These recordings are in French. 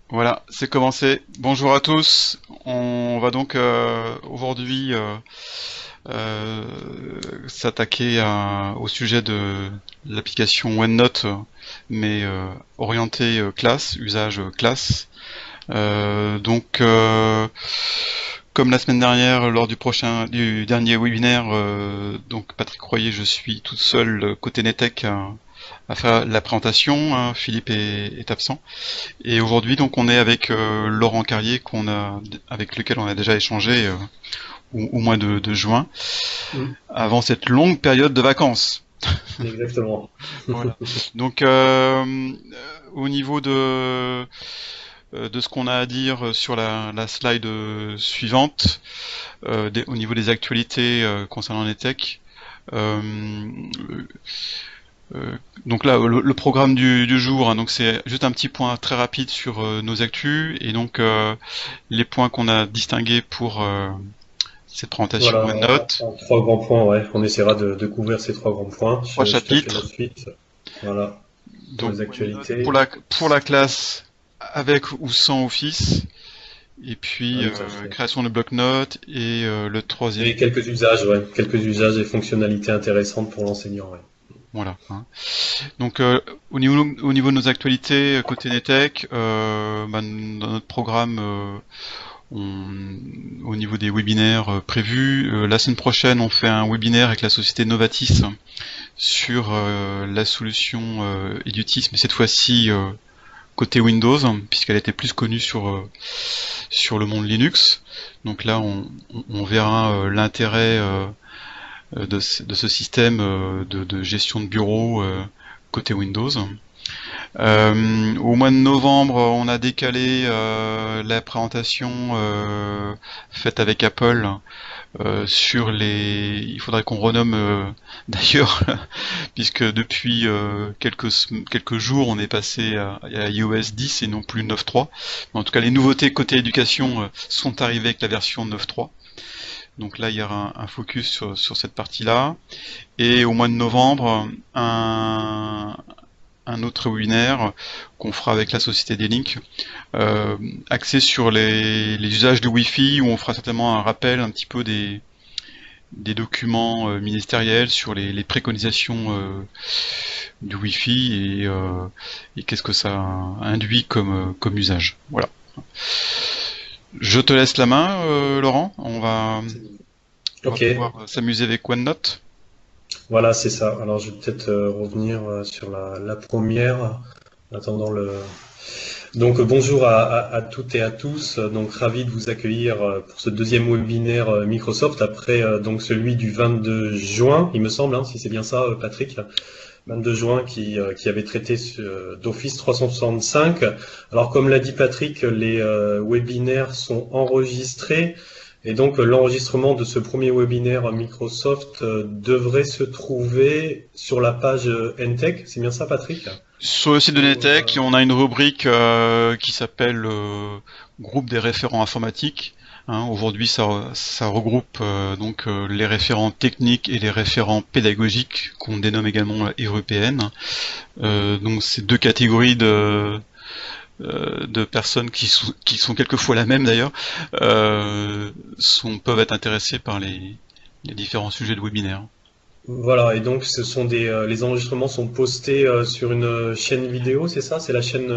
Voilà, c'est commencé. Bonjour à tous. On va donc aujourd'hui euh, s'attaquer au sujet de l'application OneNote, mais orientée classe, usage classe. Comme la semaine dernière, lors du dernier webinaire, donc Patrick Royer, je suis tout seul côté Netec à faire la présentation. Hein. Philippe est absent. Et aujourd'hui, donc, on est avec Laurent Carrier, avec lequel on a déjà échangé au mois de juin, Mm, avant cette longue période de vacances. exactement. Voilà. Donc, au niveau de ce qu'on a à dire sur la slide suivante, au niveau des actualités concernant les techs, euh, Euh, donc là, le programme du jour, hein, donc c'est juste un petit point très rapide sur nos actus et donc les points qu'on a distingués pour cette présentation Voilà, OneNote. en trois grands points, ouais. On essaiera de couvrir ces trois grands points. Trois Je te fais la chapitres. suite. Voilà, pour Donc les OneNote actualités. pour la classe avec ou sans Office et puis Tout à fait. création de bloc-notes et le troisième. Et quelques usages, ouais. Quelques usages et fonctionnalités intéressantes pour l'enseignant, ouais. Voilà. Hein. Donc au niveau de nos actualités côté Netec, bah, dans notre programme. Au niveau des webinaires prévus, la semaine prochaine, on fait un webinaire avec la société Novatis sur la solution Edutis, mais cette fois-ci côté Windows, puisqu'elle était plus connue sur le monde Linux. Donc là, on verra l'intérêt de ce système de gestion de bureau côté Windows. Au mois de novembre, on a décalé la présentation faite avec Apple sur les. Il faudrait qu'on renomme d'ailleurs, puisque depuis quelques jours, on est passé à iOS 10 et non plus 9.3. Mais en tout cas, les nouveautés côté éducation sont arrivées avec la version 9.3. Donc là, il y aura un focus sur cette partie-là. Et au mois de novembre, un autre webinaire qu'on fera avec la Société des Links, axé sur les usages de Wi-Fi, où on fera certainement un rappel un petit peu des documents ministériels sur les préconisations du Wi-Fi et qu'est-ce que ça induit comme usage. Voilà. Je te laisse la main, Laurent. On va Ok, pouvoir s'amuser avec OneNote. voilà, c'est ça. Alors, je vais peut-être revenir sur la première, en attendant le. Donc bonjour à toutes et à tous. Donc ravi de vous accueillir pour ce deuxième webinaire Microsoft après donc celui du 22 juin, il me semble, hein, si c'est bien ça, Patrick. 22 juin qui avait traité d'Office 365. Alors comme l'a dit Patrick, les webinaires sont enregistrés et donc l'enregistrement de ce premier webinaire Microsoft devrait se trouver sur la page NTech. C'est bien ça, Patrick? Sur le site de Netec, on a une rubrique qui s'appelle Groupe des référents informatiques. Hein, aujourd'hui, ça regroupe les référents techniques et les référents pédagogiques, qu'on dénomme également européennes. Donc, c'est deux catégories de personnes qui sont quelquefois la même d'ailleurs, peuvent être intéressées par les différents sujets de webinaire. Voilà, et donc ce sont les enregistrements sont postés sur une chaîne vidéo, c'est ça? C'est la chaîne,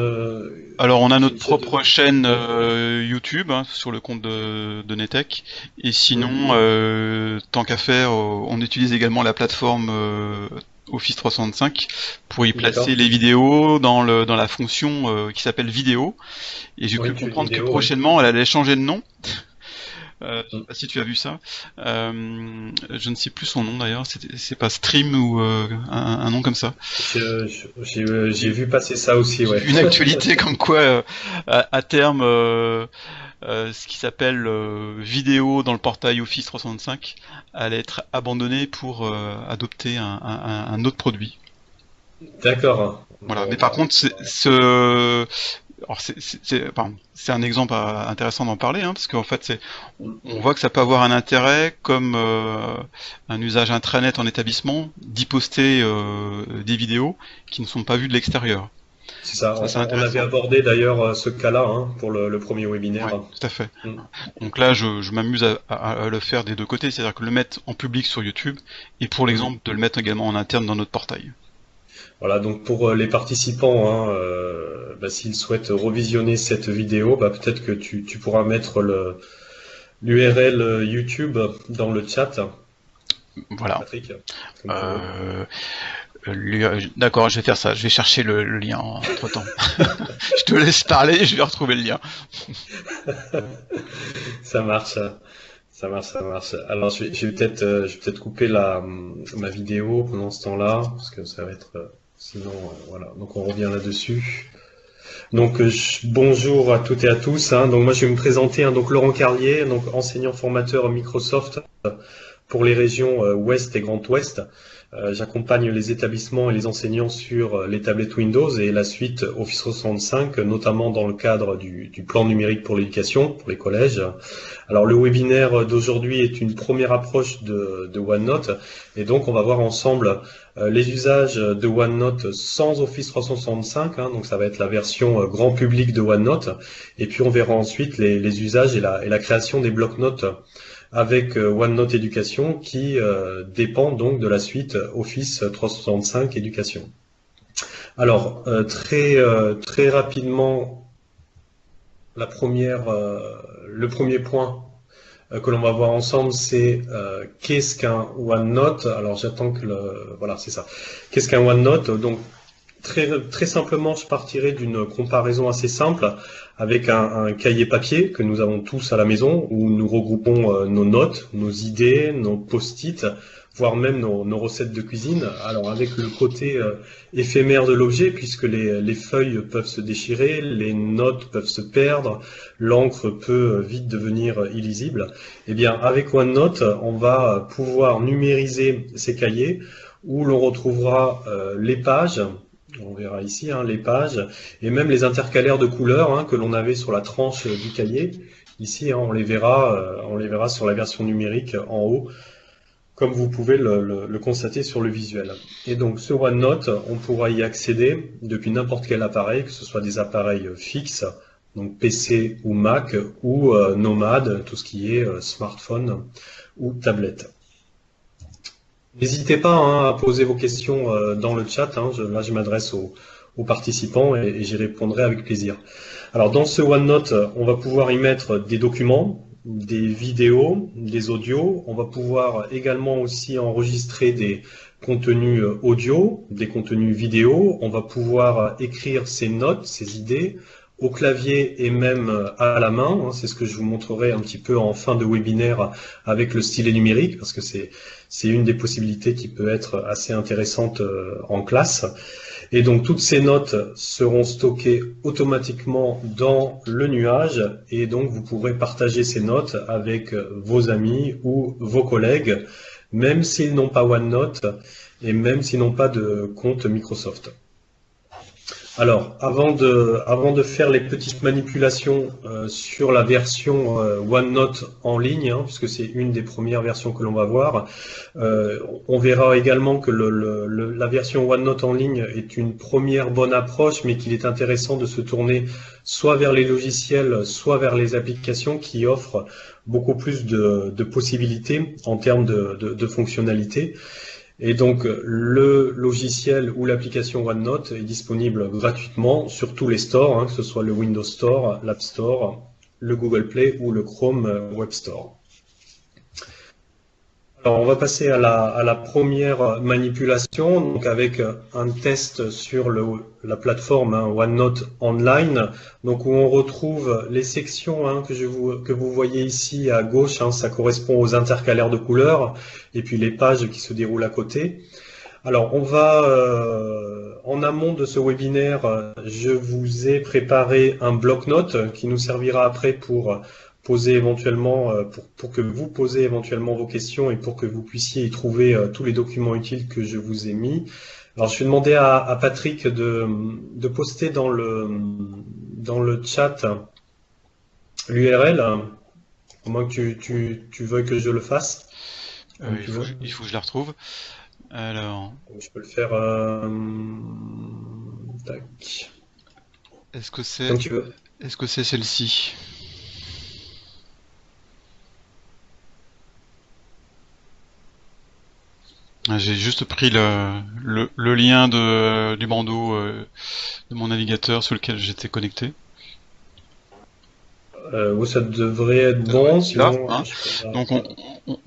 Alors on a c'est notre une chaîne propre chaîne YouTube. YouTube hein, sur le compte de Netec et sinon Mhm. tant qu'à faire on utilise également la plateforme Office 365 pour y placer D'accord. les vidéos dans la fonction qui s'appelle vidéo et j'ai cru Oui, Cube comprendre que vidéo, oui. prochainement elle allait changer de nom. Je sais Mm. pas si tu as vu ça. Je ne sais plus son nom d'ailleurs. C'est pas Stream ou un nom comme ça. J'ai vu passer ça aussi, J'ai ouais. vu une actualité comme quoi à terme ce qui s'appelle vidéo dans le portail Office 365 allait être abandonné pour adopter un autre produit. D'accord. Voilà. Bon, Mais par bah, contre, ouais. alors c'est un exemple intéressant d'en parler, hein, parce qu'en fait, on voit que ça peut avoir un intérêt, comme un usage intranet en établissement, d'y poster des vidéos qui ne sont pas vues de l'extérieur. C'est ça, Ça, c'est on avait intéressant. abordé d'ailleurs ce cas-là hein, pour le premier Ouais, webinaire. tout à fait. Mm. Donc là, je m'amuse à le faire des deux côtés, c'est-à-dire que le mettre en public sur YouTube, et pour Mhm. l'exemple, de le mettre également en interne dans notre portail. Voilà, donc pour les participants, hein, bah, s'ils souhaitent revisionner cette vidéo, bah, peut-être que tu pourras mettre l'URL YouTube dans le chat, Voilà. Patrick, comme tu veux. Euh, D'accord, je vais faire ça. Je vais chercher le lien entre-temps. Je te laisse parler, je vais retrouver le lien. Ça marche, ça marche, ça marche. Alors je vais peut-être couper ma vidéo pendant ce temps-là, parce que ça va être sinon voilà. Donc on revient là-dessus. Donc bonjour à toutes et à tous. Hein. Donc moi je vais me présenter. Hein, donc Laurent Carlier, donc enseignant formateur Microsoft pour les régions Ouest et Grand Ouest. J'accompagne les établissements et les enseignants sur les tablettes Windows et la suite Office 365, notamment dans le cadre du plan numérique pour l'éducation, pour les collèges. Alors le webinaire d'aujourd'hui est une première approche de OneNote et donc on va voir ensemble les usages de OneNote sans Office 365, hein, donc ça va être la version grand public de OneNote, et puis on verra ensuite les usages et la création des blocs-notes avec OneNote Éducation qui dépend donc de la suite Office 365 Éducation. Alors très rapidement, le premier point que l'on va voir ensemble, c'est qu'est-ce qu'un OneNote. Alors j'attends que voilà, c'est ça. Qu'est-ce qu'un OneNote? Donc très simplement, je partirai d'une comparaison assez simple avec un cahier papier que nous avons tous à la maison où nous regroupons nos notes, nos idées, nos post-it, voire même nos recettes de cuisine. Alors avec le côté éphémère de l'objet, puisque les feuilles peuvent se déchirer, les notes peuvent se perdre, l'encre peut vite devenir illisible. Eh bien, avec OneNote, on va pouvoir numériser ces cahiers où l'on retrouvera les pages. On verra ici hein, les pages et même les intercalaires de couleurs hein, que l'on avait sur la tranche du cahier. Ici, hein, on les verra sur la version numérique en haut, comme vous pouvez le constater sur le visuel. Et donc, ce OneNote, on pourra y accéder depuis n'importe quel appareil, que ce soit des appareils fixes, donc PC ou Mac, ou nomade, tout ce qui est smartphone ou tablette. N'hésitez pas hein, à poser vos questions dans le chat. Hein. Là, je m'adresse aux participants et j'y répondrai avec plaisir. Alors, dans ce OneNote, on va pouvoir y mettre des documents, des vidéos, des audios. On va pouvoir également aussi enregistrer des contenus audio, des contenus vidéo. On va pouvoir écrire ses notes, ses idées au clavier et même à la main. Hein. C'est ce que je vous montrerai un petit peu en fin de webinaire avec le stylet numérique, parce que c'est une des possibilités qui peut être assez intéressante en classe. Et donc toutes ces notes seront stockées automatiquement dans le nuage et donc vous pourrez partager ces notes avec vos amis ou vos collègues, même s'ils n'ont pas OneNote et même s'ils n'ont pas de compte Microsoft. Alors, avant de faire les petites manipulations sur la version OneNote en ligne, hein, puisque c'est une des premières versions que l'on va voir, on verra également que la version OneNote en ligne est une première bonne approche, mais qu'il est intéressant de se tourner soit vers les logiciels, soit vers les applications qui offrent beaucoup plus de possibilités en termes de fonctionnalités. Et donc, le logiciel ou l'application OneNote est disponible gratuitement sur tous les stores, hein, que ce soit le Windows Store, l'App Store, le Google Play ou le Chrome Web Store. Alors, on va passer à la première manipulation, donc avec un test sur la plateforme hein, OneNote Online, donc où on retrouve les sections hein, que vous voyez ici à gauche, hein, ça correspond aux intercalaires de couleurs, et puis les pages qui se déroulent à côté. Alors, on va, en amont de ce webinaire, je vous ai préparé un bloc-notes qui nous servira après pour poser éventuellement, pour que vous posez éventuellement vos questions et pour que vous puissiez y trouver tous les documents utiles que je vous ai mis. Alors, je vais demander à Patrick de poster dans le chat l'URL, au moins que tu veuilles que je le fasse, comme tu veux. Il faut que je la retrouve. Alors, Je peux le faire. Tac. est-ce que c'est Comme tu veux. est-ce que c'est celle-ci? J'ai juste pris le lien du bandeau de mon navigateur sur lequel j'étais connecté. Oui, ça devrait être Ça doit bon, être celui-là, sinon hein. je peux Donc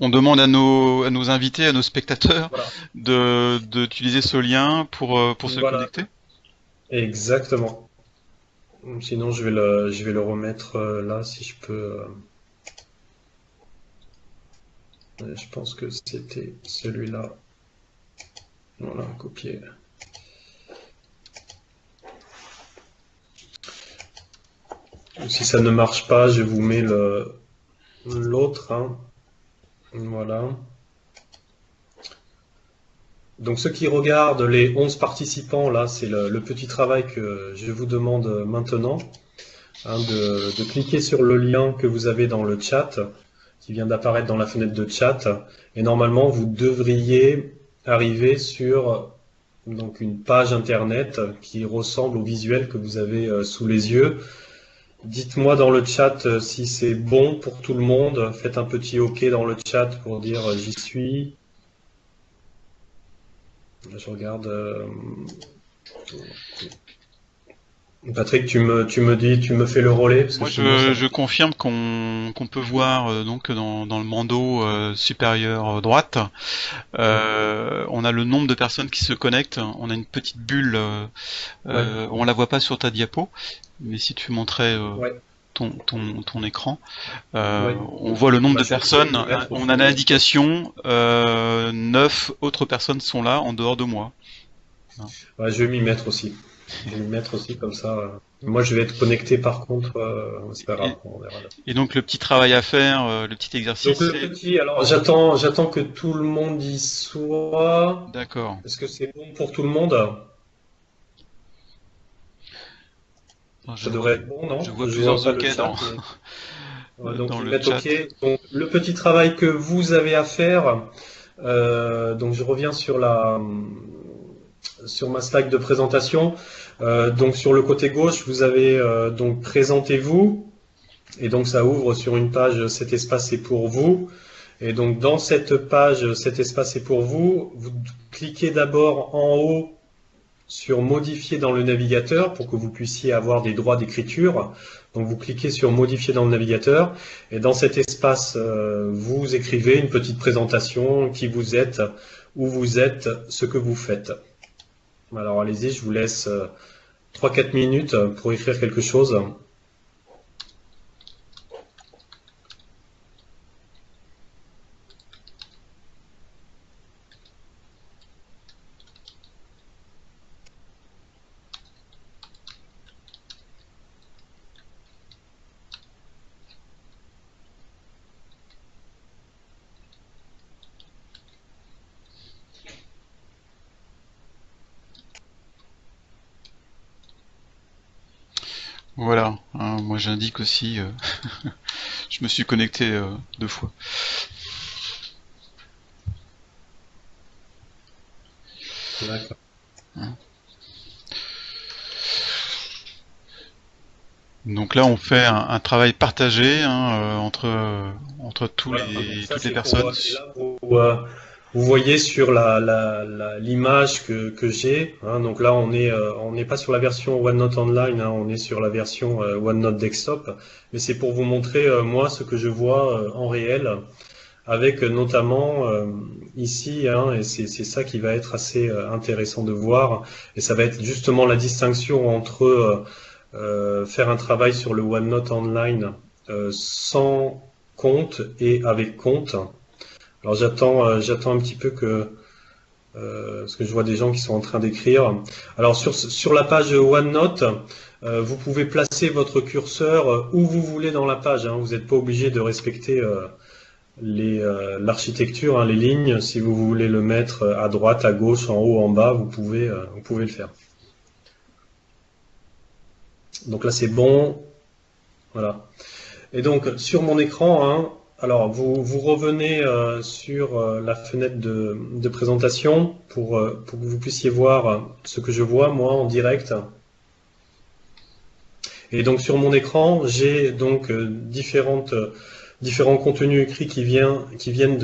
on demande à nos invités, à nos spectateurs, Voilà. d'utiliser ce lien pour se Voilà, connecter. exactement. Sinon, je vais le remettre là, si je peux. Je pense que c'était celui-là. Voilà, copier. Si ça ne marche pas, je vous mets l'autre, hein. Voilà. Donc ceux qui regardent les 11 participants, là, c'est le petit travail que je vous demande maintenant, hein, de cliquer sur le lien que vous avez dans le chat, qui vient d'apparaître dans la fenêtre de chat, et normalement vous devriez arriver sur donc une page internet qui ressemble au visuel que vous avez sous les yeux. Dites-moi dans le chat si c'est bon pour tout le monde. Faites un petit OK dans le chat pour dire j'y suis. Je regarde. Patrick, tu me dis, tu me fais le relais parce que Moi, sinon ça. je confirme qu'on peut voir donc dans le bandeau supérieur droite, on a le nombre de personnes qui se connectent. On a une petite bulle, Ouais, on la voit pas sur ta diapo, mais si tu montrais ouais, ton écran, ouais. on voit le nombre Bah, de je vais personnes. me mettre On aussi. a l'indication 9 autres personnes sont là en dehors de moi. Ouais, je vais m'y mettre aussi. Je vais m'y mettre aussi comme ça. Moi, je vais être connecté par contre. C'est pas grave, Et, on verra. et donc le petit travail à faire, le petit Donc exercice, le c'est petit, alors j'attends que tout le monde y soit. d'accord. Est-ce que c'est bon pour tout le monde? Je Ça vois, devrait être bon, non? je vois Je plusieurs vois pas le OK chat, mais donc dans ils le mettent chat. OK. Donc le petit travail que vous avez à faire. Donc je reviens sur ma slide de présentation. Donc sur le côté gauche, vous avez donc présentez-vous. Et donc ça ouvre sur une page cet espace est pour vous. Et donc dans cette page cet espace est pour vous, vous cliquez d'abord en haut sur modifier dans le navigateur pour que vous puissiez avoir des droits d'écriture. Donc vous cliquez sur modifier dans le navigateur et dans cet espace vous écrivez une petite présentation, qui vous êtes, où vous êtes, ce que vous faites. Alors allez-y, je vous laisse 3-4 minutes pour écrire quelque chose. Voilà, hein, moi j'indique aussi, je me suis connecté 2 fois. D'accord. Donc là on fait un travail partagé hein, entre Voilà, donc ça toutes les c'est personnes. et là vous voyez sur l'image que j'ai, hein, donc là on n'est pas sur la version OneNote Online, hein, on est sur la version OneNote Desktop, mais c'est pour vous montrer moi ce que je vois en réel, avec notamment ici, hein, et c'est ça qui va être assez intéressant de voir, et ça va être justement la distinction entre faire un travail sur le OneNote Online sans compte et avec compte. Alors j'attends un petit peu que parce que je vois des gens qui sont en train d'écrire. Alors sur la page OneNote, vous pouvez placer votre curseur où vous voulez dans la page, hein. Vous n'êtes pas obligé de respecter l'architecture, hein, les lignes. Si vous voulez le mettre à droite, à gauche, en haut, en bas, vous pouvez le faire. Donc là c'est bon, voilà. Et donc sur mon écran, hein, alors vous revenez sur la fenêtre de présentation pour que vous puissiez voir ce que je vois moi en direct. Et donc sur mon écran, j'ai donc différents contenus écrits qui viennent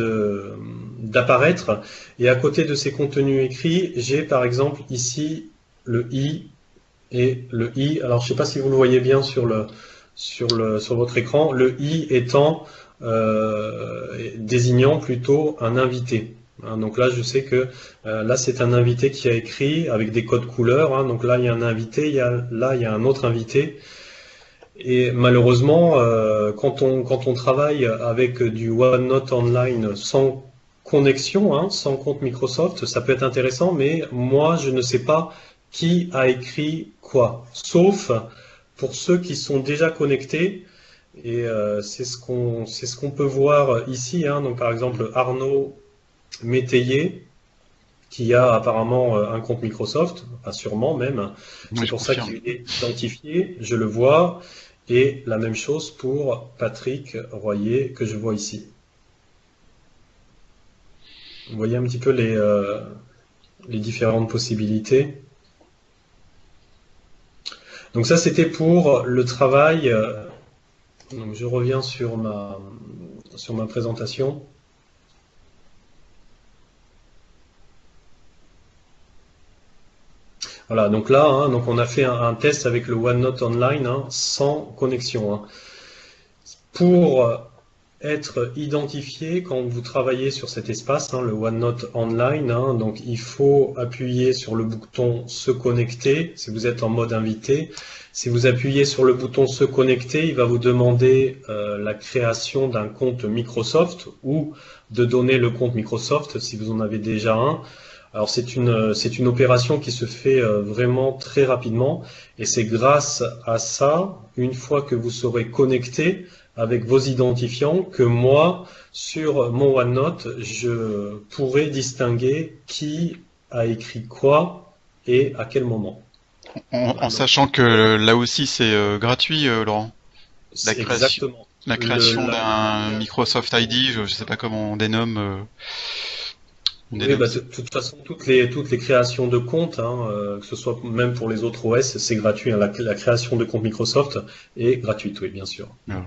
d'apparaître. Et à côté de ces contenus écrits, j'ai par exemple ici le i et le i. Alors je ne sais pas si vous le voyez bien sur votre écran. Le i étant désignant plutôt un invité. Hein, donc là, je sais que là, c'est un invité qui a écrit avec des codes couleurs. Hein, donc là, il y a un invité, là, il y a un autre invité. Et malheureusement, quand on travaille avec du OneNote Online sans connexion, hein, sans compte Microsoft, ça peut être intéressant, mais moi, je ne sais pas qui a écrit quoi, sauf pour ceux qui sont déjà connectés. Et c'est ce qu'on peut voir ici. Hein. Donc, par exemple, Arnaud Métayer, qui a apparemment un compte Microsoft, pas sûrement même. C'est pour ça qu'il est identifié, je le vois. Et la même chose pour Patrick Royer, que je vois ici. Vous voyez un petit peu les différentes possibilités. Donc ça, c'était pour le travail. Donc je reviens sur ma présentation. Voilà, donc là, hein, donc on a fait un test avec le OneNote Online hein, sans connexion. Hein. Pour être identifié quand vous travaillez sur cet espace, hein, le OneNote Online, hein, donc il faut appuyer sur le bouton Se connecter si vous êtes en mode invité. Si vous appuyez sur le bouton Se connecter, il va vous demander la création d'un compte Microsoft ou de donner le compte Microsoft si vous en avez déjà un. Alors c'est une opération qui se fait vraiment très rapidement et c'est grâce à ça, une fois que vous serez connecté avec vos identifiants, que moi, sur mon OneNote, je pourrai distinguer qui a écrit quoi et à quel moment. En sachant que là aussi c'est gratuit, Laurent. Exactement. La création d'un Microsoft ID, je ne sais pas comment on dénomme. Oui, bah, de toute façon, toutes les créations de comptes, hein, que ce soit même pour les autres OS, c'est gratuit. Hein. La création de compte Microsoft est gratuite, oui, bien sûr. Ah.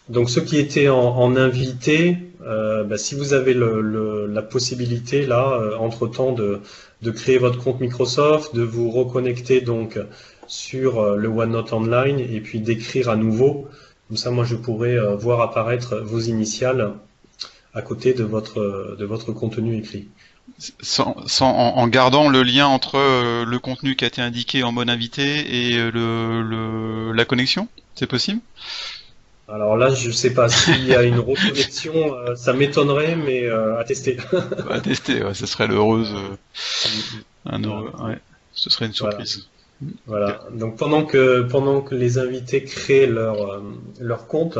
Donc ceux qui étaient en invité, bah, si vous avez la possibilité là, entre-temps, de créer votre compte Microsoft, de vous reconnecter donc sur le OneNote Online et puis d'écrire à nouveau, comme ça moi je pourrais voir apparaître vos initiales à côté de votre contenu écrit. En gardant le lien entre le contenu qui a été indiqué en mode invité et la connexion, c'est possible? Alors là, je sais pas s'il y a une reconnexion, ça m'étonnerait, mais à tester. À tester, ouais, ce serait l'heureuse, ouais, ce serait une surprise. Voilà. Donc pendant que les invités créent leur compte,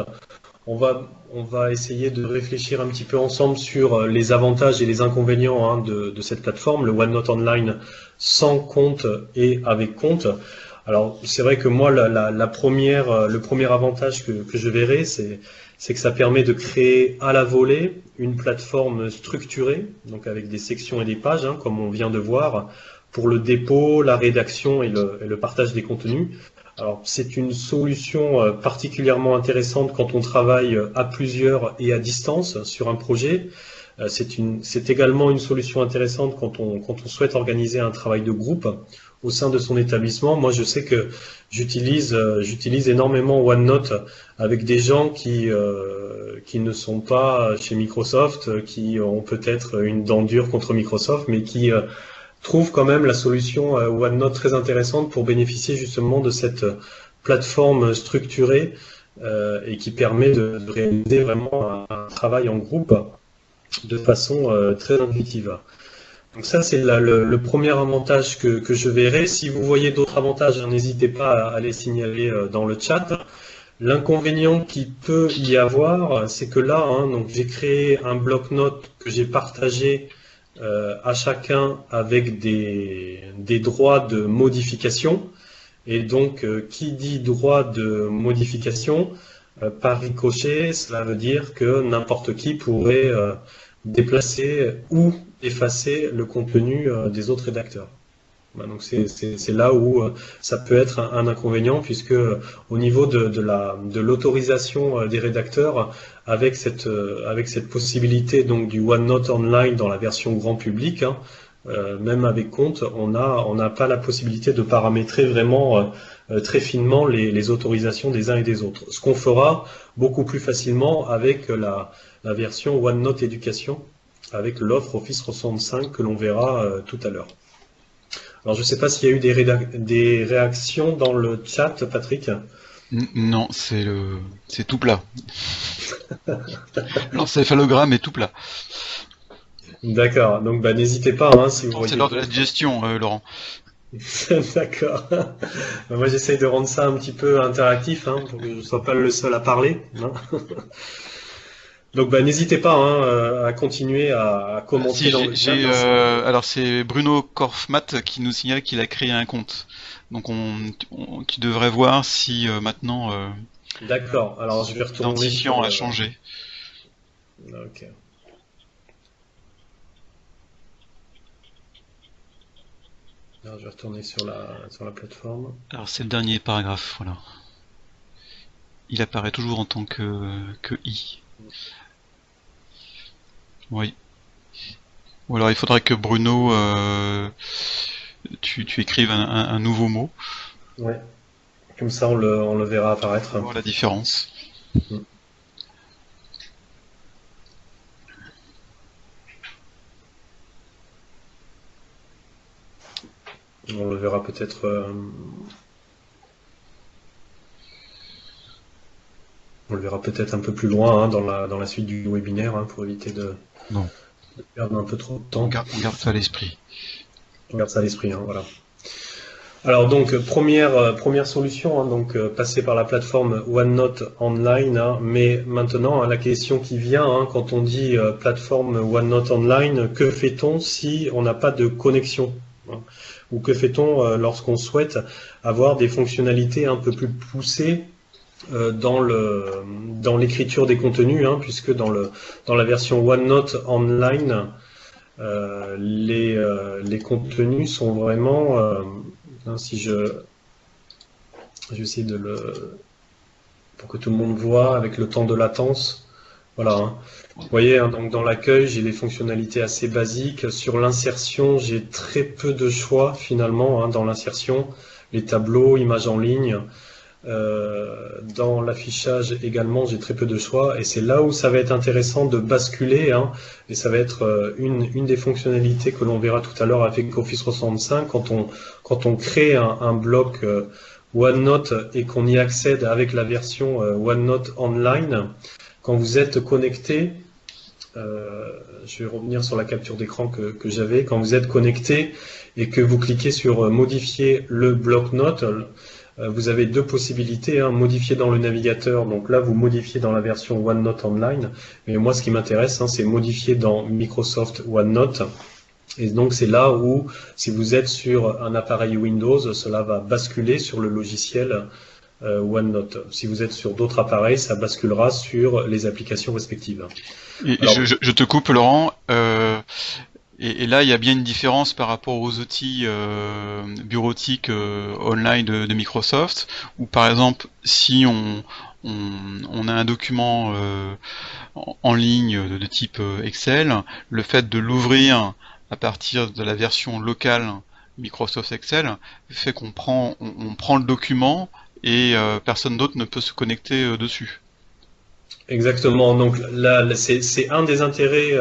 on va essayer de réfléchir un petit peu ensemble sur les avantages et les inconvénients hein, de cette plateforme, le OneNote Online sans compte et avec compte. Alors c'est vrai que moi le premier avantage que je verrai, c'est que ça permet de créer à la volée une plateforme structurée, donc avec des sections et des pages, hein, comme on vient de voir, pour le dépôt, la rédaction et le partage des contenus. Alors c'est une solution particulièrement intéressante quand on travaille à plusieurs et à distance sur un projet. C'est également une solution intéressante quand on souhaite organiser un travail de groupe au sein de son établissement. Moi je sais que j'utilise énormément OneNote avec des gens qui ne sont pas chez Microsoft, qui ont peut-être une dent dure contre Microsoft, mais qui trouve quand même la solution OneNote très intéressante pour bénéficier justement de cette plateforme structurée et qui permet de réaliser vraiment un travail en groupe de façon très intuitive. Donc ça c'est le premier avantage que je verrai. Si vous voyez d'autres avantages, n'hésitez pas à les signaler dans le chat. L'inconvénient qu'il peut y avoir, c'est que là, hein, donc j'ai créé un bloc-notes que j'ai partagé à chacun avec des droits de modification. Et donc, qui dit droit de modification, par ricochet, cela veut dire que n'importe qui pourrait déplacer ou effacer le contenu des autres rédacteurs. Bah, donc c'est là où ça peut être un inconvénient, puisque au niveau de l'autorisation des rédacteurs, avec cette possibilité donc du OneNote Online dans la version grand public, hein, même avec compte, on n'a pas la possibilité de paramétrer vraiment très finement les autorisations des uns et des autres. Ce qu'on fera beaucoup plus facilement avec la version OneNote Éducation, avec l'offre Office 365 que l'on verra tout à l'heure. Alors, je ne sais pas s'il y a eu des réactions dans le chat, Patrick. Non, c'est tout plat. L'encéphalogramme est tout plat. D'accord, donc n'hésitez pas hein, si vous voyez. C'est l'heure de la digestion, Laurent. D'accord. Moi, j'essaye de rendre ça un petit peu interactif, hein, pour que je ne sois pas le seul à parler. Hein. Donc n'hésitez pas hein, à continuer à commenter dans le chat. Alors c'est Bruno Korfmat qui nous signale qu'il a créé un compte. Donc tu devrais voir si maintenant d'accord, alors je vais retourner l'identifiant a changé. Ok. Alors, je vais retourner sur la plateforme. Alors c'est le dernier paragraphe, voilà. Il apparaît toujours en tant que I. Oui. Ou alors il faudrait que Bruno, tu écrives un nouveau mot. Ouais. Comme ça on le verra apparaître. On va voir la différence. On le verra peut-être. On le verra peut-être un peu plus loin hein, dans la suite du webinaire hein, pour éviter de perdre un peu trop de temps. On garde ça à l'esprit. On garde ça à l'esprit, hein, voilà. Alors donc première solution, hein, donc passer par la plateforme OneNote Online, hein, mais maintenant hein, la question qui vient hein, quand on dit plateforme OneNote Online, que fait-on si on n'a pas de connexion hein, ou que fait-on lorsqu'on souhaite avoir des fonctionnalités un peu plus poussées dans l'écriture des contenus, hein, puisque dans la version OneNote Online, les contenus sont vraiment, hein, si je vais essayer pour que tout le monde voit avec le temps de latence, voilà. Hein. Vous voyez, hein, donc dans l'accueil, j'ai des fonctionnalités assez basiques. Sur l'insertion, j'ai très peu de choix finalement hein, dans l'insertion, les tableaux, images en ligne. Dans l'affichage également, j'ai très peu de choix et c'est là où ça va être intéressant de basculer hein, et ça va être une des fonctionnalités que l'on verra tout à l'heure avec Office 365 quand on crée un bloc OneNote et qu'on y accède avec la version OneNote Online. Quand vous êtes connecté, je vais revenir sur la capture d'écran que j'avais, quand vous êtes connecté et que vous cliquez sur modifier le bloc-notes, vous avez deux possibilités, hein, modifier dans le navigateur, donc là vous modifiez dans la version OneNote Online, mais moi ce qui m'intéresse hein, c'est modifier dans Microsoft OneNote, et donc c'est là où si vous êtes sur un appareil Windows, cela va basculer sur le logiciel OneNote. Si vous êtes sur d'autres appareils, ça basculera sur les applications respectives. Alors, je te coupe Laurent, et là il y a bien une différence par rapport aux outils bureautiques online de Microsoft, où par exemple si on a un document en ligne de type Excel, le fait de l'ouvrir à partir de la version locale Microsoft Excel fait qu'on prend le document et personne d'autre ne peut se connecter dessus. Exactement, donc là c'est un des intérêts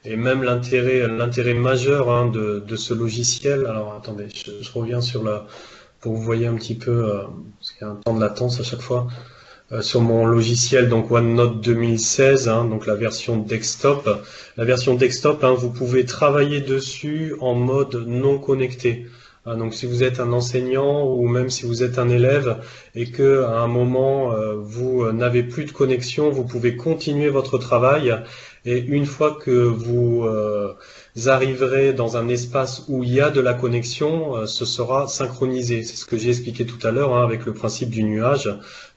et même l'intérêt majeur hein, de ce logiciel. Alors attendez, je reviens pour que vous voyez un petit peu, parce qu'il y a un temps de latence à chaque fois, sur mon logiciel, donc OneNote 2016, hein, donc la version desktop. La version desktop, hein, vous pouvez travailler dessus en mode non connecté. Donc si vous êtes un enseignant ou même si vous êtes un élève et que à un moment vous n'avez plus de connexion, vous pouvez continuer votre travail Et une fois que vous arriverez dans un espace où il y a de la connexion, ce sera synchronisé. C'est ce que j'ai expliqué tout à l'heure, hein, avec le principe du nuage.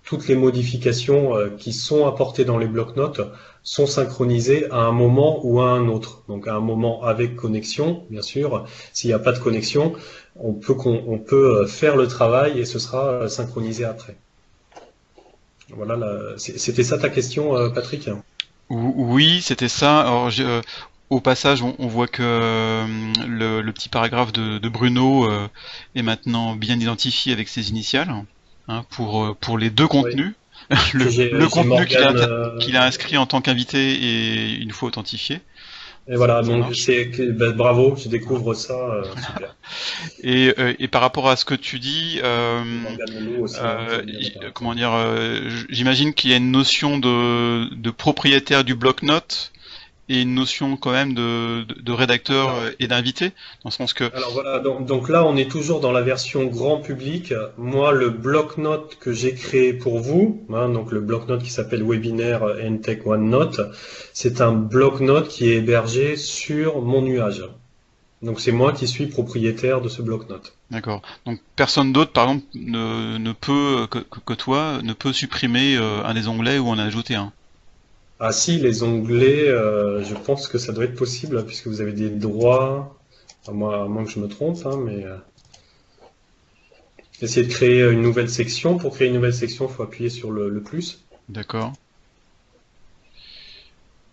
Toutes les modifications qui sont apportées dans les blocs-notes sont synchronisées à un moment ou à un autre. Donc à un moment avec connexion, bien sûr. S'il n'y a pas de connexion, on peut faire le travail et ce sera synchronisé après. Voilà, c'était ça ta question, Patrick? Oui, c'était ça. Alors, au passage, on voit que le petit paragraphe de Bruno est maintenant bien identifié avec ses initiales, hein, pour les deux Oui. contenus. Le J'ai contenu Morgane. qu'il a inscrit en tant qu'invité et une fois authentifié. Et voilà, Ça donc marche. bravo, je découvre ça, super. Et par rapport à ce que tu dis, Et Morgane Leloup aussi, hein, qui est bien comment opérateur. dire, j'imagine qu'il y a une notion de propriétaire du bloc-notes et une notion quand même de rédacteur Alors, et d'invité, dans le sens que alors voilà, donc là, on est toujours dans la version grand public. Moi, le bloc-notes que j'ai créé pour vous, hein, donc le bloc-notes qui s'appelle Webinaire NTech OneNote, c'est un bloc-notes qui est hébergé sur mon nuage. Donc c'est moi qui suis propriétaire de ce bloc-notes. d'accord. Donc personne d'autre, par exemple, ne peut que toi ne peut supprimer un des onglets ou en ajouter un. Ah si, les onglets, je pense que ça doit être possible, puisque vous avez des droits, à moins que je me trompe, hein, mais essayez de créer une nouvelle section. Pour créer une nouvelle section, il faut appuyer sur le plus. D'accord.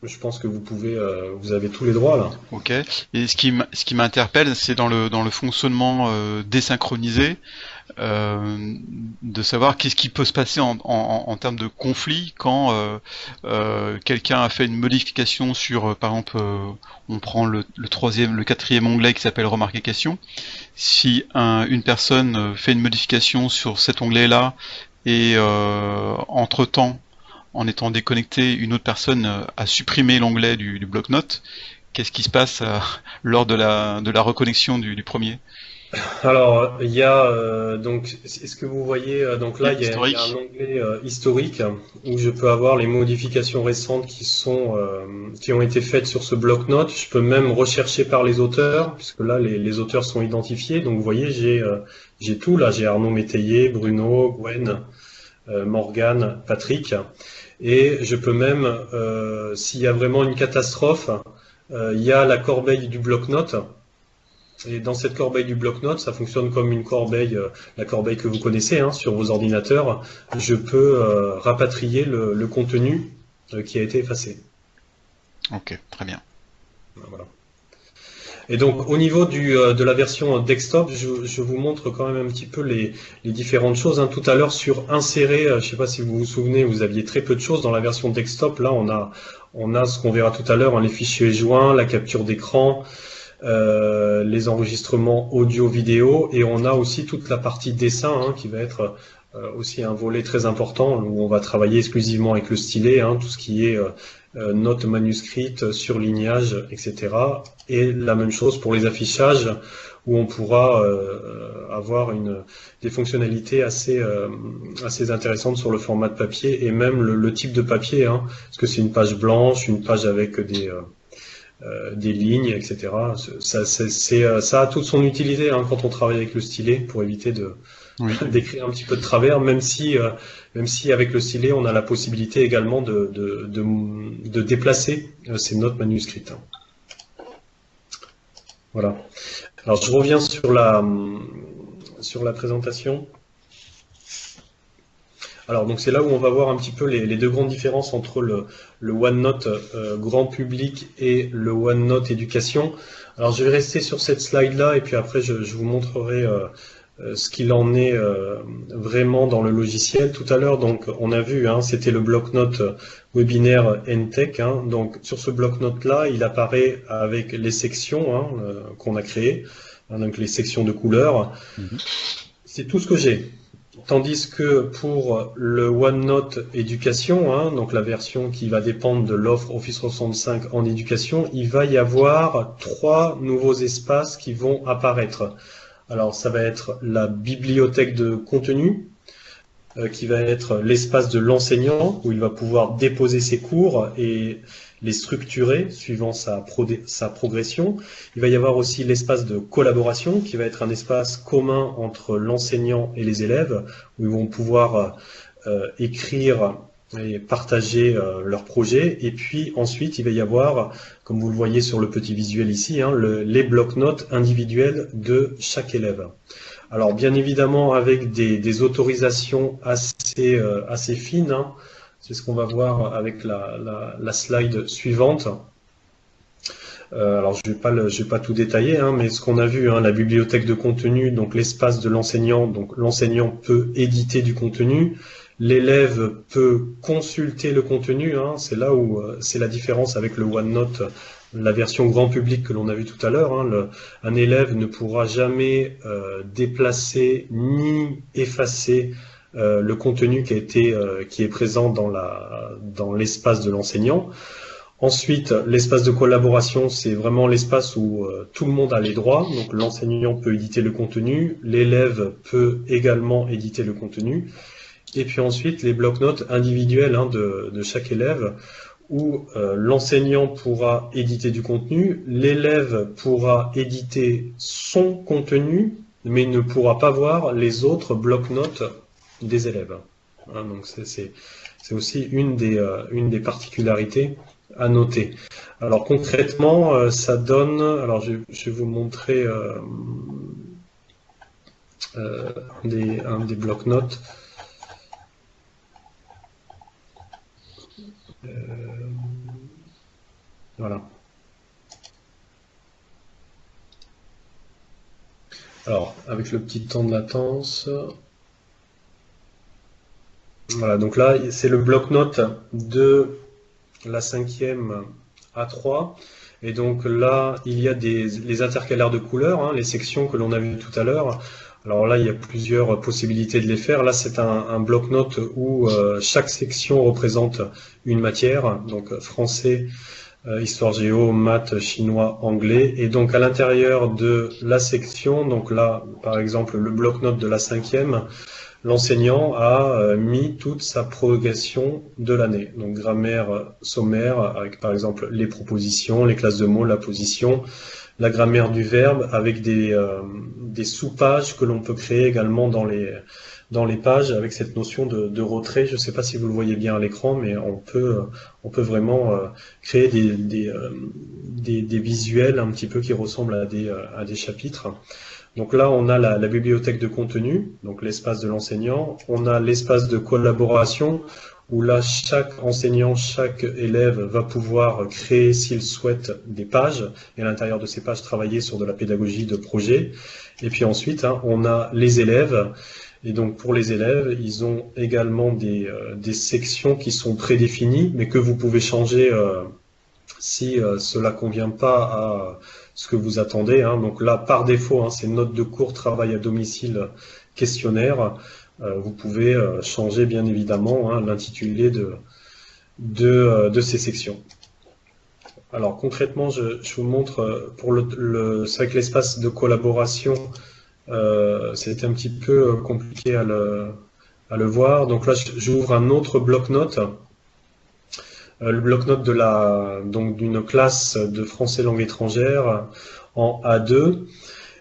Je pense que vous avez tous les droits là. Ok. Et ce qui m'interpelle, c'est dans le fonctionnement désynchronisé, de savoir qu'est-ce qui peut se passer en termes de conflit quand quelqu'un a fait une modification sur, par exemple, on prend le quatrième onglet qui s'appelle remarquer question. Si une personne fait une modification sur cet onglet-là et entre-temps, en étant déconnecté, une autre personne a supprimé l'onglet du bloc-notes, qu'est-ce qui se passe lors de la reconnexion du premier? Alors, il y a donc, est-ce que vous voyez donc là, il y a un Historique? onglet historique où je peux avoir les modifications récentes qui ont été faites sur ce bloc-notes. Je peux même rechercher par les auteurs, puisque là, les auteurs sont identifiés. Donc, vous voyez, j'ai tout là. J'ai Arnaud Métayer, Bruno, Gwen, Morgane, Patrick. Et je peux même, s'il y a vraiment une catastrophe, il y a la corbeille du bloc-notes. Et dans cette corbeille du bloc-notes, ça fonctionne comme une corbeille, la corbeille que vous connaissez hein, sur vos ordinateurs. Je peux rapatrier le contenu qui a été effacé. Ok, très bien. Voilà. Et donc au niveau de la version desktop, je vous montre quand même un petit peu les différentes choses. Hein. Tout à l'heure sur insérer, je ne sais pas si vous vous souvenez, vous aviez très peu de choses dans la version desktop. Là, on a ce qu'on verra tout à l'heure, hein, les fichiers joints, la capture d'écran, les enregistrements audio-vidéo, et on a aussi toute la partie dessin hein, qui va être aussi un volet très important où on va travailler exclusivement avec le stylet, hein, tout ce qui est notes manuscrites, surlignage, etc. Et la même chose pour les affichages où on pourra avoir des fonctionnalités assez intéressantes sur le format de papier et même le type de papier, hein, parce que c'est une page blanche, une page avec des lignes, etc. Ça a toute son utilité hein, quand on travaille avec le stylet pour éviter Oui. d'écrire un petit peu de travers, même si avec le stylet on a la possibilité également de déplacer ces notes manuscrites. Voilà. Alors je reviens sur la présentation. Alors donc c'est là où on va voir un petit peu les deux grandes différences entre le OneNote grand public et le OneNote éducation. Alors je vais rester sur cette slide là et puis après je vous montrerai ce qu'il en est vraiment dans le logiciel. Tout à l'heure donc on a vu hein, c'était le bloc-notes webinaire NTech. Hein, donc sur ce bloc-notes là il apparaît avec les sections hein, qu'on a créées, hein, donc les sections de couleurs. Mhm. C'est tout ce que j'ai. Tandis que pour le OneNote éducation, hein, donc la version qui va dépendre de l'offre Office 365 en éducation, il va y avoir 3 nouveaux espaces qui vont apparaître. Alors ça va être la bibliothèque de contenu, qui va être l'espace de l'enseignant, où il va pouvoir déposer ses cours et les structurer suivant sa progression. Il va y avoir aussi l'espace de collaboration, qui va être un espace commun entre l'enseignant et les élèves, où ils vont pouvoir écrire et partager leurs projets. Et puis ensuite, il va y avoir, comme vous le voyez sur le petit visuel ici, hein, les blocs-notes individuels de chaque élève. Alors bien évidemment avec des autorisations assez fines, hein. C'est ce qu'on va voir avec la slide suivante. Alors je vais pas tout détailler, hein, mais ce qu'on a vu, hein, la bibliothèque de contenu, donc l'espace de l'enseignant, donc l'enseignant peut éditer du contenu, l'élève peut consulter le contenu, hein, c'est là où c'est la différence avec le OneNote, la version grand public que l'on a vu tout à l'heure. Hein, un élève ne pourra jamais déplacer ni effacer le contenu qui est présent dans l'espace de l'enseignant. Ensuite, l'espace de collaboration, c'est vraiment l'espace où tout le monde a les droits. Donc l'enseignant peut éditer le contenu, l'élève peut également éditer le contenu. Et puis ensuite, les blocs-notes individuels, hein, de chaque élève, où l'enseignant pourra éditer du contenu, l'élève pourra éditer son contenu, mais ne pourra pas voir les autres blocs-notes des élèves. Hein, donc c'est aussi une des particularités à noter. Alors concrètement, ça donne, alors je vais vous montrer un des blocs-notes. Voilà. Alors, avec le petit temps de latence. Voilà, donc là, c'est le bloc-notes de la 5e A3. Et donc là, il y a les intercalaires de couleurs, hein, les sections que l'on a vues tout à l'heure. Alors là, il y a plusieurs possibilités de les faire. Là, c'est un bloc-notes où chaque section représente une matière, donc français, histoire géo, maths, chinois, anglais. Et donc à l'intérieur de la section, donc là, par exemple, le bloc-notes de la 5e, l'enseignant a mis toute sa progression de l'année. Donc grammaire sommaire, avec par exemple les propositions, les classes de mots, la position, la grammaire du verbe, avec des sous-pages que l'on peut créer également dans les pages, avec cette notion de retrait. Je ne sais pas si vous le voyez bien à l'écran, mais on peut vraiment créer des visuels un petit peu qui ressemblent à des chapitres. Donc là, on a la bibliothèque de contenu, donc l'espace de l'enseignant. On a l'espace de collaboration, où là, chaque enseignant, chaque élève va pouvoir créer, s'il souhaite, des pages, et à l'intérieur de ces pages, travailler sur de la pédagogie de projet. Et puis ensuite, hein, on a les élèves. Et donc pour les élèves, ils ont également des sections qui sont prédéfinies, mais que vous pouvez changer si cela convient pas à ce que vous attendez. Hein. Donc là, par défaut, hein, c'est notes de cours, travail à domicile, questionnaire. Vous pouvez changer bien évidemment, hein, l'intitulé de ces sections. Alors concrètement, je vous montre pour c'est vrai que l'espace de collaboration, c'était un petit peu compliqué à le voir. Donc là, j'ouvre un autre bloc-notes. Le bloc-notes d'une classe de français langue étrangère en A2.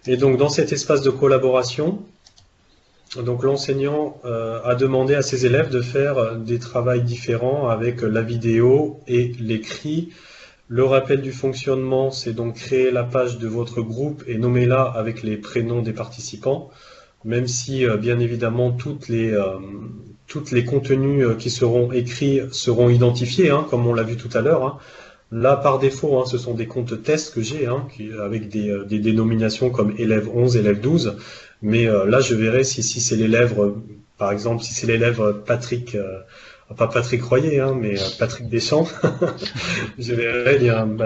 Et donc dans cet espace de collaboration, donc l'enseignant a demandé à ses élèves de faire des travaux différents avec la vidéo et l'écrit. Le rappel du fonctionnement, c'est donc créer la page de votre groupe et nommer-la avec les prénoms des participants, même si bien évidemment toutes les contenus qui seront écrits seront identifiés, hein, comme on l'a vu tout à l'heure. Hein. Là, par défaut, hein, ce sont des comptes tests que j'ai, hein, avec des dénominations comme élève 11, élève 12. Mais là, je verrai si c'est l'élève, par exemple, si c'est l'élève Patrick, pas Patrick Royer, hein, mais Patrick Deschamps. Je verrai,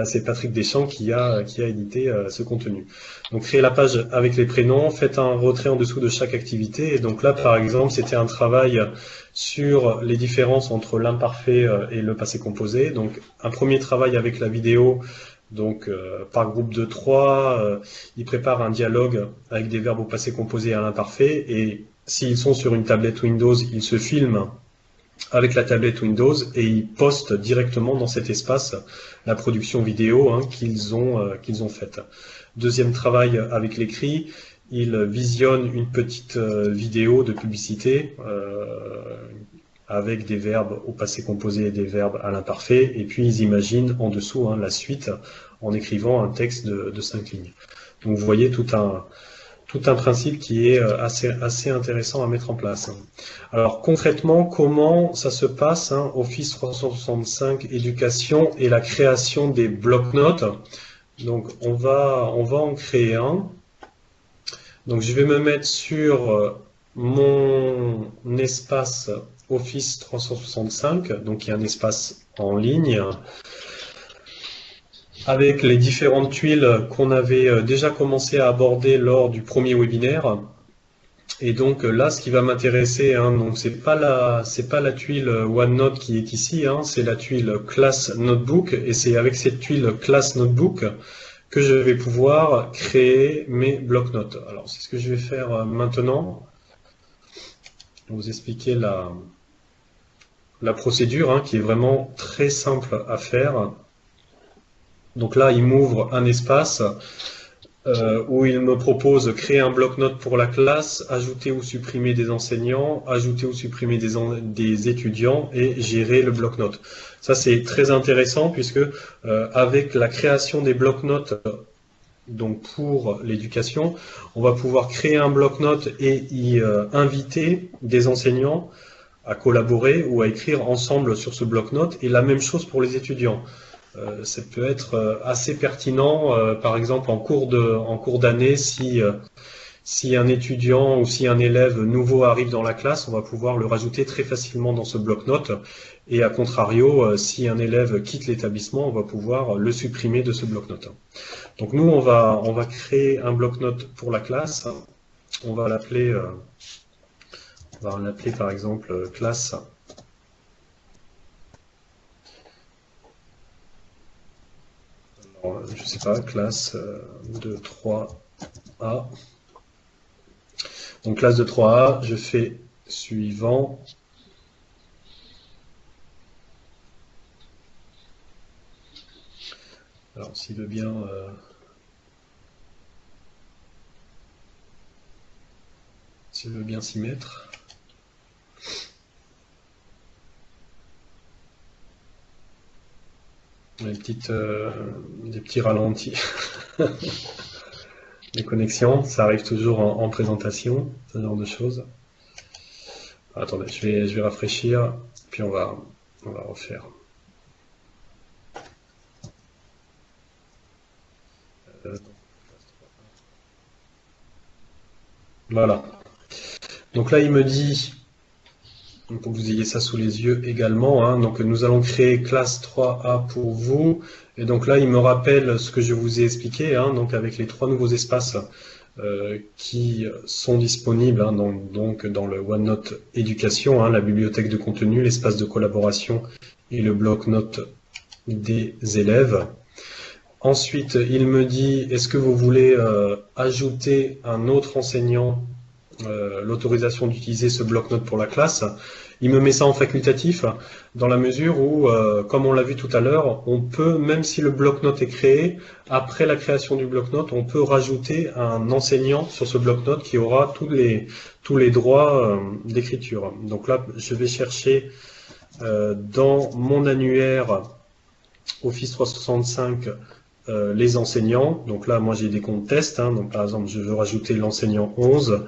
c'est Patrick Deschamps qui a édité ce contenu. Donc, créez la page avec les prénoms, faites un retrait en dessous de chaque activité. Et donc là, par exemple, c'était un travail sur les différences entre l'imparfait et le passé composé. Donc, un premier travail avec la vidéo. Donc, par groupe de 3, il prépare un dialogue avec des verbes au passé composé et à l'imparfait. Et s'ils sont sur une tablette Windows, ils se filment avec la tablette Windows et ils postent directement dans cet espace la production vidéo qu'ils ont faite. Deuxième travail avec l'écrit, ils visionnent une petite vidéo de publicité avec des verbes au passé composé et des verbes à l'imparfait, et puis ils imaginent en dessous la suite en écrivant un texte de 5 lignes. Donc vous voyez tout un principe qui est assez intéressant à mettre en place. Alors concrètement, comment ça se passe, Office 365 éducation et la création des blocs-notes. Donc on va en créer un. Donc je vais me mettre sur mon espace Office 365, donc il y a un espace en ligne, avec les différentes tuiles qu'on avait déjà commencé à aborder lors du premier webinaire. Et donc là, ce qui va m'intéresser, donc c'est pas la tuile OneNote qui est ici, c'est la tuile Class Notebook, et c'est avec cette tuile Class Notebook que je vais pouvoir créer mes blocs-notes. Alors c'est ce que je vais faire maintenant. Je vais vous expliquer la procédure qui est vraiment très simple à faire. Donc là, il m'ouvre un espace où il me propose créer un bloc-notes pour la classe, ajouter ou supprimer des enseignants, ajouter ou supprimer des étudiants et gérer le bloc-notes. Ça, c'est très intéressant puisque avec la création des bloc-notes donc pour l'éducation, on va pouvoir créer un bloc-notes et y inviter des enseignants à collaborer ou à écrire ensemble sur ce bloc-notes, et la même chose pour les étudiants. Ça peut être assez pertinent, par exemple en cours d'année, si un étudiant ou si un élève nouveau arrive dans la classe, on va pouvoir le rajouter très facilement dans ce bloc-notes, et à contrario, si un élève quitte l'établissement, on va pouvoir le supprimer de ce bloc-notes. Donc nous, on va créer un bloc-notes pour la classe. On va l'appeler par exemple classe. Alors, je sais pas, classe de 3A. Donc classe de 3A, je fais suivant. Alors s'il veut bien s'y mettre. Des petits ralentis. Les connexions, ça arrive toujours en présentation, ce genre de choses. Attendez, je vais rafraîchir, puis on va refaire. Voilà. Donc là, il me dit, pour que vous ayez ça sous les yeux également, donc nous allons créer classe 3A pour vous. Et donc là, il me rappelle ce que je vous ai expliqué, donc avec les 3 nouveaux espaces qui sont disponibles donc dans le OneNote Éducation, la bibliothèque de contenu, l'espace de collaboration et le bloc-notes des élèves. Ensuite, il me dit, est-ce que vous voulez ajouter un autre enseignant, l'autorisation d'utiliser ce bloc-notes pour la classe? Il me met ça en facultatif, dans la mesure où, comme on l'a vu tout à l'heure, on peut, même si le bloc-notes est créé, après la création du bloc-notes, on peut rajouter un enseignant sur ce bloc-notes qui aura tous les droits d'écriture. Donc là, je vais chercher dans mon annuaire Office 365 les enseignants. Donc là, moi j'ai des comptes tests, donc par exemple je veux rajouter l'enseignant 11,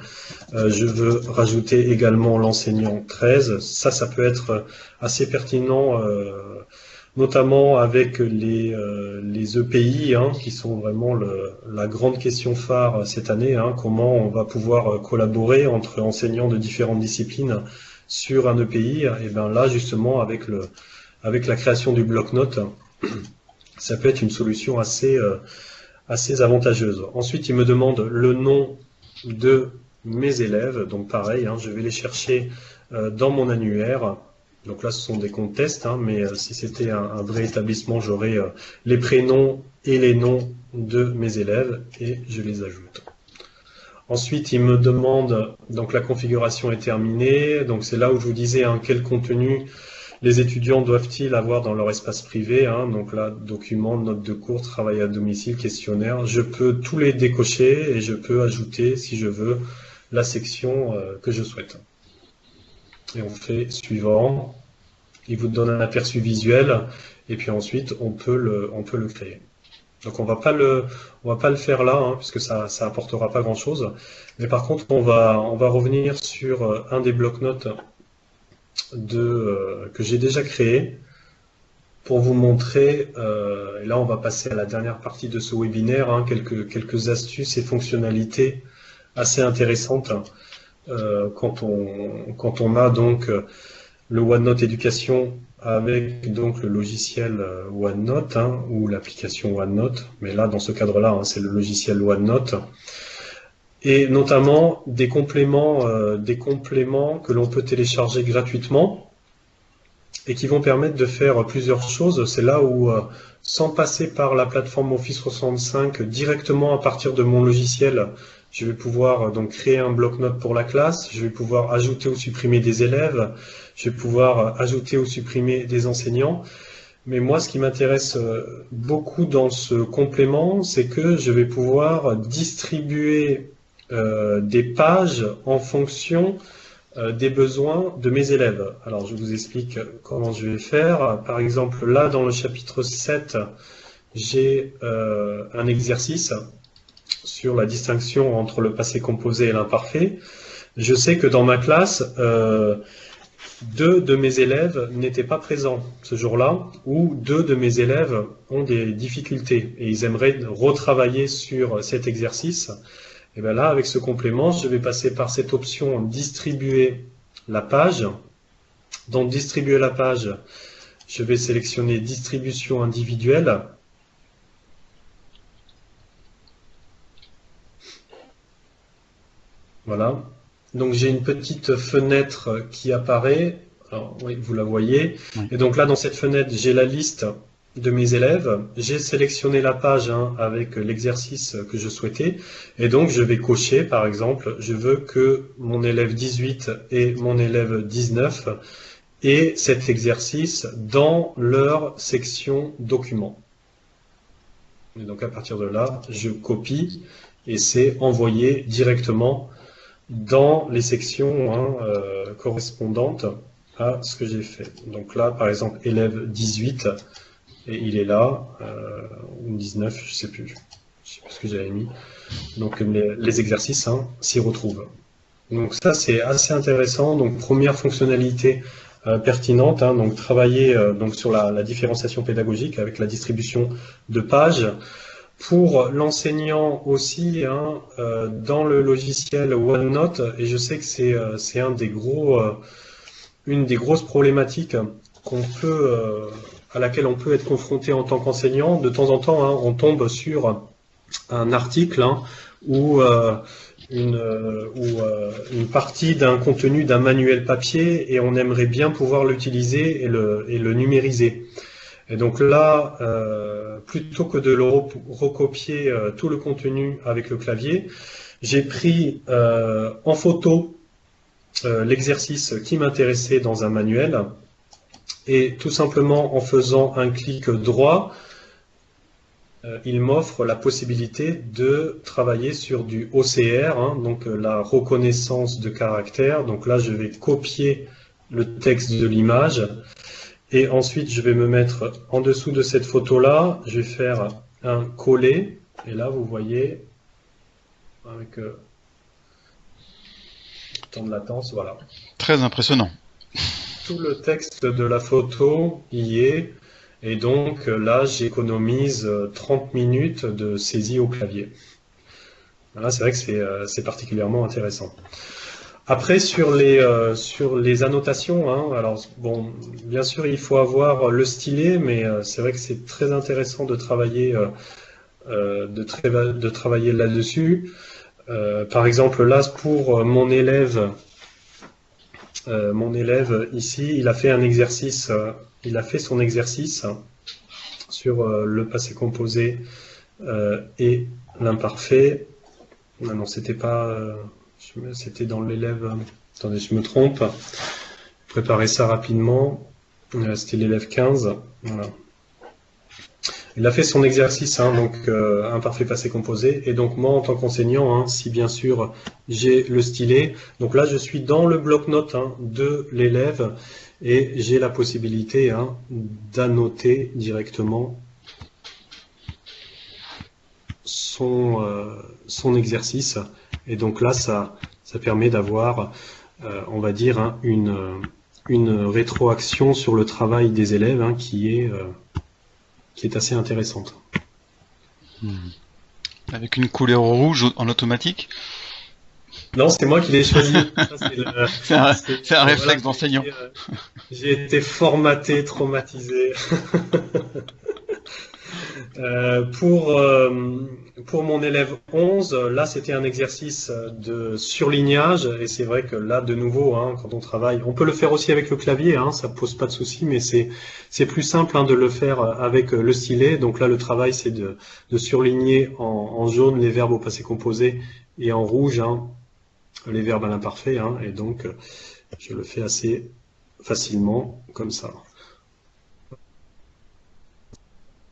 je veux rajouter également l'enseignant 13. Ça peut être assez pertinent, notamment avec les EPI, qui sont vraiment la grande question phare cette année, comment on va pouvoir collaborer entre enseignants de différentes disciplines sur un EPI. Et bien là, justement, avec la création du bloc-notes, ça peut être une solution assez avantageuse. Ensuite, il me demande le nom de mes élèves. Donc pareil, je vais les chercher dans mon annuaire. Donc là, ce sont des comptes tests, mais si c'était un vrai établissement, j'aurais les prénoms et les noms de mes élèves et je les ajoute. Ensuite, il me demande, donc la configuration est terminée, donc c'est là où je vous disais quel contenu les étudiants doivent-ils avoir dans leur espace privé, donc là, documents, notes de cours, travail à domicile, questionnaire. Je peux tous les décocher et je peux ajouter, si je veux, la section que je souhaite. Et on fait suivant. Il vous donne un aperçu visuel et puis ensuite on peut le créer. Donc on va pas le faire là, puisque ça apportera pas grand-chose. Mais par contre, on va revenir sur un des blocs-notes que j'ai déjà créé pour vous montrer. Et là, on va passer à la dernière partie de ce webinaire, quelques astuces et fonctionnalités assez intéressantes quand on a donc le OneNote Éducation avec donc le logiciel OneNote ou l'application OneNote, mais là dans ce cadre-là, c'est le logiciel OneNote, et notamment des compléments que l'on peut télécharger gratuitement et qui vont permettre de faire plusieurs choses. C'est là où, sans passer par la plateforme Office 365, directement à partir de mon logiciel, je vais pouvoir donc créer un bloc-notes pour la classe, je vais pouvoir ajouter ou supprimer des élèves, je vais pouvoir ajouter ou supprimer des enseignants. Mais moi, ce qui m'intéresse beaucoup dans ce complément, c'est que je vais pouvoir distribuer des pages en fonction des besoins de mes élèves. Alors, je vous explique comment je vais faire. Par exemple, là, dans le chapitre 7, j'ai un exercice sur la distinction entre le passé composé et l'imparfait. Je sais que dans ma classe, 2 de mes élèves n'étaient pas présents ce jour-là, ou 2 de mes élèves ont des difficultés et ils aimeraient retravailler sur cet exercice. Et bien là, avec ce complément, je vais passer par cette option distribuer la page. Dans distribuer la page, je vais sélectionner distribution individuelle. Voilà. Donc j'ai une petite fenêtre qui apparaît. Alors oui, vous la voyez. Oui. Et donc là, dans cette fenêtre, j'ai la liste de mes élèves. J'ai sélectionné la page avec l'exercice que je souhaitais. Et donc je vais cocher, par exemple, je veux que mon élève 18 et mon élève 19 aient cet exercice dans leur section documents. Et donc à partir de là, je copie et c'est envoyé directement dans les sections correspondantes à ce que j'ai fait. Donc là, par exemple, élève 18, et il est là, ou 19, je sais plus ce que j'avais mis. Donc les exercices s'y retrouvent. Donc ça, c'est assez intéressant. Donc première fonctionnalité pertinente, donc travailler donc sur la différenciation pédagogique avec la distribution de pages. Pour l'enseignant aussi, dans le logiciel OneNote, et je sais que c'est une des grosses problématiques à laquelle on peut être confronté en tant qu'enseignant. De temps en temps, on tombe sur un article ou une partie d'un contenu d'un manuel papier et on aimerait bien pouvoir l'utiliser et le numériser. Et donc là, plutôt que de le recopier tout le contenu avec le clavier, j'ai pris en photo l'exercice qui m'intéressait dans un manuel et tout simplement en faisant un clic droit, il m'offre la possibilité de travailler sur du OCR, donc la reconnaissance de caractères. Donc là, je vais copier le texte de l'image. Et ensuite, je vais me mettre en dessous de cette photo-là, je vais faire un coller. Et là, vous voyez, avec temps de latence, voilà. Très impressionnant. Tout le texte de la photo y est. Et donc là, j'économise 30 minutes de saisie au clavier. Là, c'est vrai que c'est particulièrement intéressant. Après, sur les annotations, alors bon, bien sûr, il faut avoir le stylet, mais c'est vrai que c'est très intéressant de travailler, travailler là-dessus. Par exemple, là, pour mon élève ici, il a fait un exercice, il a fait son exercice sur le passé composé et l'imparfait. Ah non, c'était pas. C'était dans l'élève. Attendez, je me trompe. Préparer ça rapidement. C'était l'élève 15. Voilà. Il a fait son exercice, hein, donc imparfait passé composé. Et donc moi, en tant qu'enseignant, hein, si bien sûr j'ai le stylet, donc là je suis dans le bloc-notes hein, de l'élève et j'ai la possibilité hein, d'annoter directement son exercice. Et donc là, ça permet d'avoir, on va dire, hein, une rétroaction sur le travail des élèves hein, qui est assez intéressante. Avec une couleur rouge en automatique? Non, c'est moi qui l'ai choisi. C'est un réflexe Voilà, d'enseignant. j'ai été formaté, traumatisé. Pour mon élève 11, là c'était un exercice de surlignage et c'est vrai que là de nouveau, hein, quand on travaille, on peut le faire aussi avec le clavier, hein, ça pose pas de souci, mais c'est plus simple hein, de le faire avec le stylet. Donc là le travail c'est de surligner en jaune les verbes au passé composé et en rouge hein, les verbes à l'imparfait, hein, et donc je le fais assez facilement comme ça.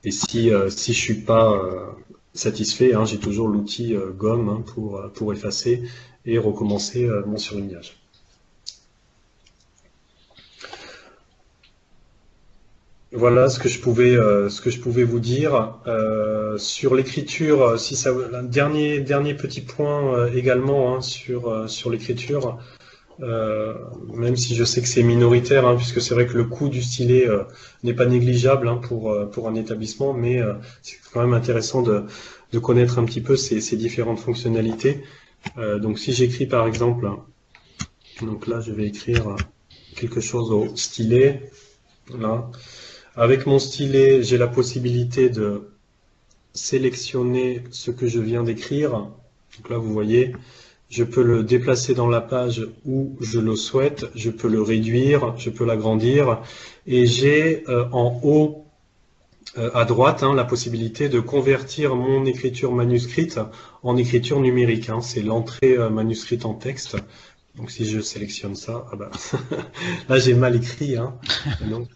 Et si je suis pas satisfait, hein, j'ai toujours l'outil gomme hein, pour effacer et recommencer mon surlignage. Voilà ce que je pouvais vous dire sur l'écriture. Si ça, un dernier petit point également hein, sur l'écriture. Même si je sais que c'est minoritaire, hein, puisque c'est vrai que le coût du stylet n'est pas négligeable hein, pour un établissement, mais c'est quand même intéressant de connaître un petit peu ces différentes fonctionnalités. Donc si j'écris par exemple, donc là je vais écrire quelque chose au stylet, là. Avec mon stylet, j'ai la possibilité de sélectionner ce que je viens d'écrire. Donc là vous voyez, je peux le déplacer dans la page où je le souhaite, je peux le réduire, je peux l'agrandir, et j'ai en haut à droite hein, la possibilité de convertir mon écriture manuscrite en écriture numérique. Hein. C'est l'entrée manuscrite en texte. Donc si je sélectionne ça, ah bah, là j'ai mal écrit. Hein. Donc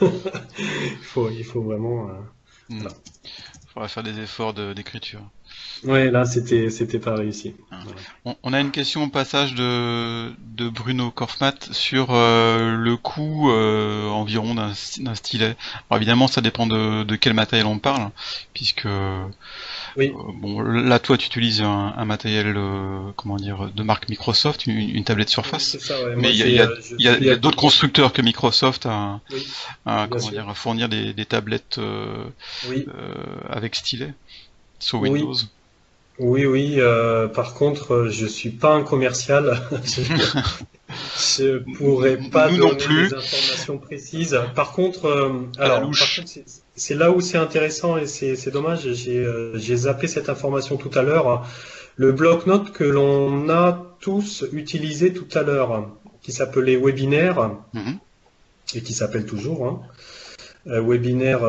il faut vraiment... voilà. Il faudra faire des efforts d'écriture. Ouais, là c'était pas réussi. Voilà. On a une question au passage de Bruno Korfmat sur le coût environ d'un stylet. Alors évidemment, ça dépend de quel matériel on parle, puisque Oui. bon, là toi tu utilises un matériel comment dire de marque Microsoft, une tablette Surface. C'est ça, ouais. Mais Moi, il y a d'autres constructeurs que Microsoft Oui, comment dire, à fournir des tablettes oui, avec stylet sur oui. Windows. Oui. Par contre, je suis pas un commercial. Je pourrais pas Nous non donner plus. des informations précises. Par contre, À la louche. c'est là où c'est intéressant et c'est dommage. J'ai zappé cette information tout à l'heure. Le bloc-notes que l'on a tous utilisé tout à l'heure, qui s'appelait Webinaire Mhm. et qui s'appelle toujours, hein. Webinaire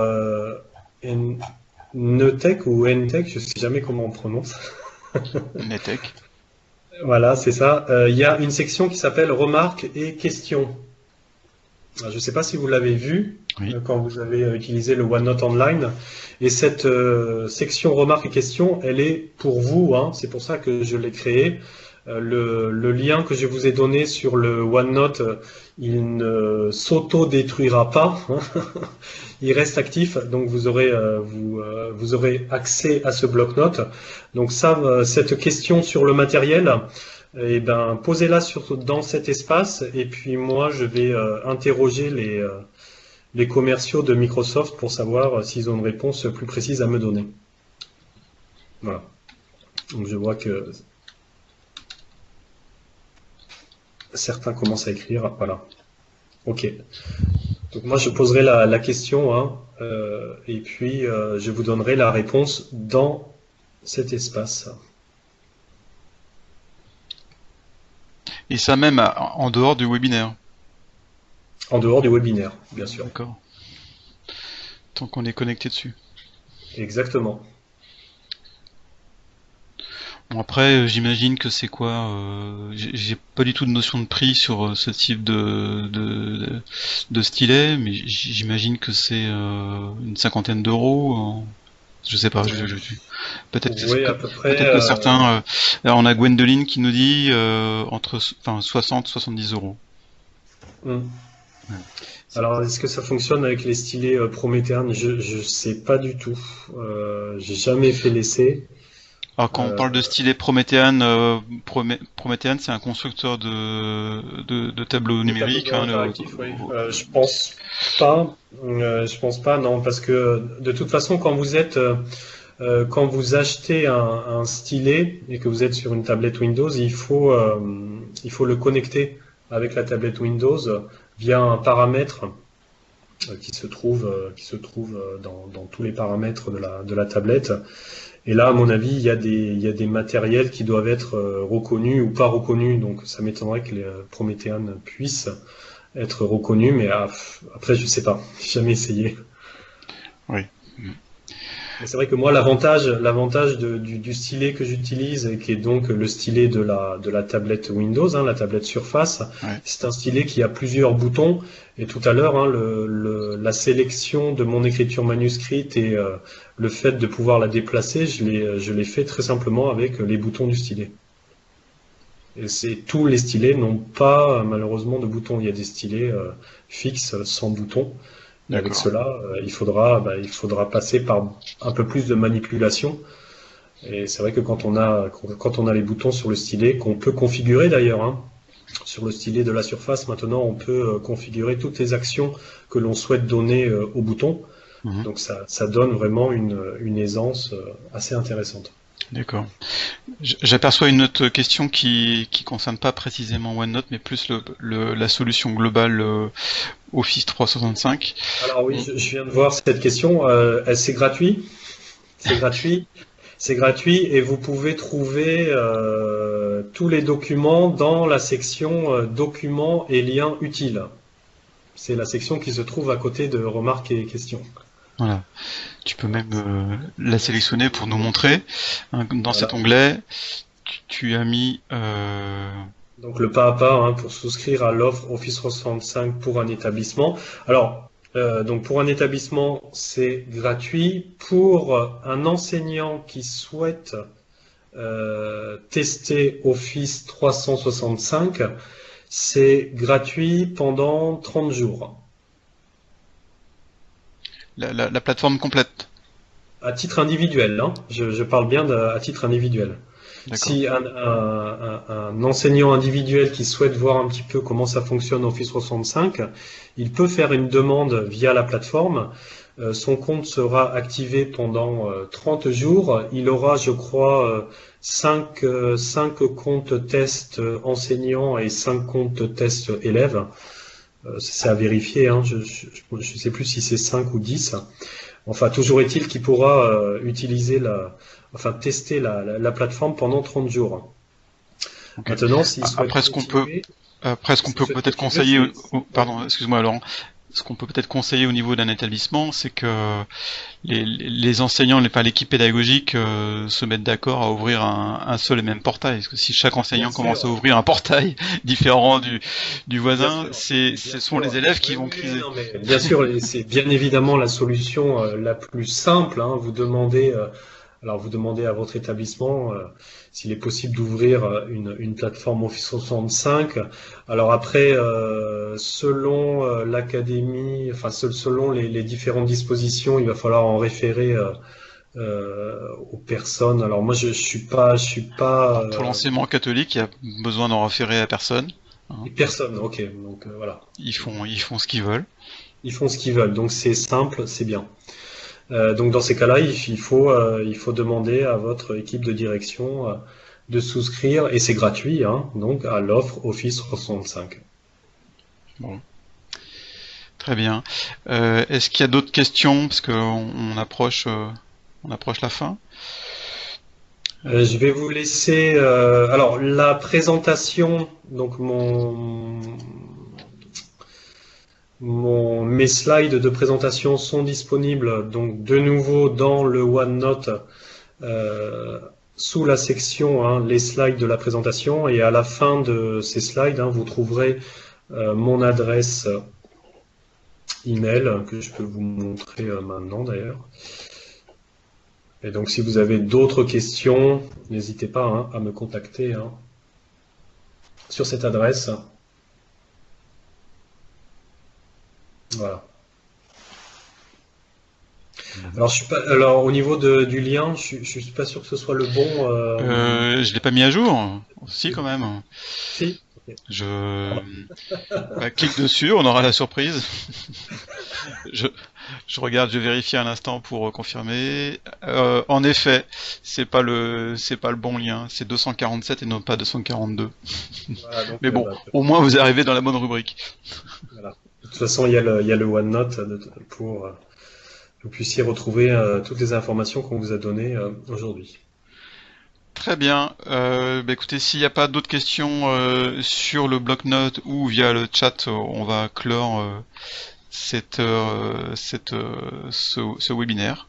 Netec ou Ntec, je sais jamais comment on prononce. Netec. Voilà, c'est ça. Il y a une section qui s'appelle remarques et questions. Je ne sais pas si vous l'avez vu Oui. quand vous avez utilisé le OneNote Online. Et cette section remarques et questions, elle est pour vous. Hein, c'est pour ça que je l'ai créée. Le lien que je vous ai donné sur le OneNote, il ne s'auto-détruira pas. Hein. Il reste actif, donc vous aurez accès à ce bloc-notes. Donc ça, cette question sur le matériel, eh ben, posez-la dans cet espace et puis moi je vais interroger les commerciaux de Microsoft pour savoir s'ils ont une réponse plus précise à me donner. Voilà. Donc je vois que certains commencent à écrire. Voilà. Ok. Donc moi je poserai la question hein, et puis je vous donnerai la réponse dans cet espace. Et ça même en dehors du webinaire. En dehors du webinaire, bien sûr. D'accord. Tant qu'on est connecté dessus. Exactement. Bon, après, j'imagine que c'est quoi j'ai pas du tout de notion de prix sur ce type de stylet, mais j'imagine que c'est une cinquantaine d'euros. Je sais pas. Peut-être Oui, à peu près. peut-être que certains. Là, on a Gwendoline qui nous dit entre enfin 60-70 euros. Hmm. Ouais. Alors, est-ce que ça fonctionne avec les stylets Promethean? Je sais pas du tout. J'ai jamais fait l'essai. Alors quand on Euh, parle de stylet Promethean, Promethean c'est un constructeur de tableaux Le tableau numériques. blanc interactif, oui. Je pense pas. Je pense pas, non, parce que de toute façon, quand vous achetez un stylet et que vous êtes sur une tablette Windows, il faut le connecter avec la tablette Windows via un paramètre qui se trouve dans tous les paramètres de la tablette. Et là, à mon avis, il y a des matériels qui doivent être reconnus ou pas reconnus. Donc, ça m'étonnerait que les Promethean puissent être reconnus, mais après, je sais pas. J'ai jamais essayé. Oui. Mais c'est vrai que moi, l'avantage du stylet que j'utilise, et qui est donc le stylet de la tablette Windows, hein, la tablette Surface, Ouais. c'est un stylet qui a plusieurs boutons. Et tout à l'heure, hein, la sélection de mon écriture manuscrite et le fait de pouvoir la déplacer, je l'ai fait très simplement avec les boutons du stylet. Et tous les stylets n'ont pas malheureusement de boutons. Il y a des stylets fixes sans boutons. Et avec D'accord. cela, il faudra passer par un peu plus de manipulation. Et c'est vrai que quand on a les boutons sur le stylet, qu'on peut configurer d'ailleurs, hein, sur le stylet de la Surface, maintenant on peut configurer toutes les actions que l'on souhaite donner au bouton. Mhm. Donc ça donne vraiment une aisance assez intéressante. D'accord. J'aperçois une autre question qui concerne pas précisément OneNote, mais plus la solution globale Office 365. Alors oui, On- je viens de voir cette question. C'est gratuit? C'est gratuit. C'est gratuit et vous pouvez trouver tous les documents dans la section documents et liens utiles. C'est la section qui se trouve à côté de remarques et questions. Voilà. Tu peux même la sélectionner pour nous montrer. Hein, dans cet Voilà. onglet, tu as mis Donc le pas à pas, hein, pour souscrire à l'offre Office 365 pour un établissement. Alors, donc pour un établissement, c'est gratuit. Pour un enseignant qui souhaite tester Office 365, c'est gratuit pendant 30 jours. la plateforme complète. À titre individuel, hein. Je parle bien à titre individuel. D'accord. Si un enseignant individuel qui souhaite voir un petit peu comment ça fonctionne Office 365, il peut faire une demande via la plateforme. Son compte sera activé pendant 30 jours. Il aura, je crois, 5 comptes tests enseignants et 5 comptes tests élèves. C'est à vérifier, hein. Je sais plus si c'est 5 ou 10. Enfin, toujours est-il qu'il pourra tester la plateforme pendant 30 jours. Ok. Maintenant, s'il souhaite Après, continuer, ce qu'on peut peut-être conseiller, pardon, excuse-moi Laurent, ce qu'on peut peut-être conseiller au niveau d'un établissement, c'est que les enseignants, pas l'équipe pédagogique, se mettent d'accord à ouvrir un seul et même portail. Parce que si chaque enseignant bien commence à sûr, ouvrir un portail différent du bien voisin, sûr, ce bien sont les sûr. élèves qui Oui, vont oui, oui, criser. non, mais bien sûr, et c'est bien évidemment la solution la plus simple, hein. Vous demandez à votre établissement s'il est possible d'ouvrir une plateforme Office 365. Alors après, selon l'académie, selon les différentes dispositions, il va falloir en référer aux personnes. Alors moi, je suis pas Alors, pour l'enseignement catholique, il y a besoin d'en référer à personne. Hein. personne. Ok, donc voilà, Ils font ce qu'ils veulent. ils font ce qu'ils veulent. Donc c'est simple, c'est bien. Donc dans ces cas-là, il faut demander à votre équipe de direction de souscrire, et c'est gratuit, hein, donc à l'offre Office 365. Bon, très bien. Est-ce qu'il y a d'autres questions? Parce qu'on on approche la fin. Je vais vous laisser. Alors la présentation, donc mes slides de présentation sont disponibles donc de nouveau dans le OneNote euh, sous la section les slides de la présentation, et à la fin de ces slides, vous trouverez mon adresse email que je peux vous montrer maintenant d'ailleurs. Et donc si vous avez d'autres questions, n'hésitez pas à me contacter sur cette adresse. Voilà. Alors, au niveau du lien, je suis pas sûr que ce soit le bon. Je l'ai pas mis à jour. Si, quand même. Si. Okay. Je clique dessus, on aura la surprise. Je regarde, je vérifie un instant pour confirmer. En effet, c'est pas le bon lien. C'est 247 et non pas 242. Voilà, donc, mais bon, au moins vous arrivez dans la bonne rubrique. Voilà. De toute façon, il y a le OneNote pour que vous puissiez retrouver toutes les informations qu'on vous a données aujourd'hui. Très bien. Écoutez, s'il n'y a pas d'autres questions sur le bloc-notes ou via le chat, on va clore ce webinaire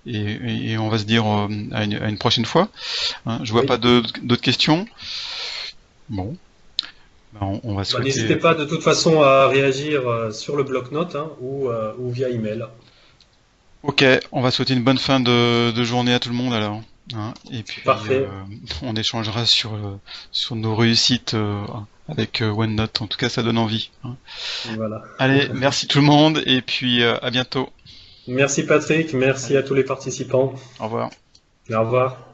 et on va se dire à une prochaine fois. Je vois pas d'autres questions. Bon. On va souhaiter... N'hésitez pas de toute façon à réagir sur le bloc-notes ou via email. Ok, on va souhaiter une bonne fin de journée à tout le monde alors. Et puis on échangera sur nos réussites avec OneNote. En tout cas, ça donne envie. Voilà. Allez, merci tout le monde et puis à bientôt. Merci Patrick, merci à tous les participants. Au revoir. Au revoir.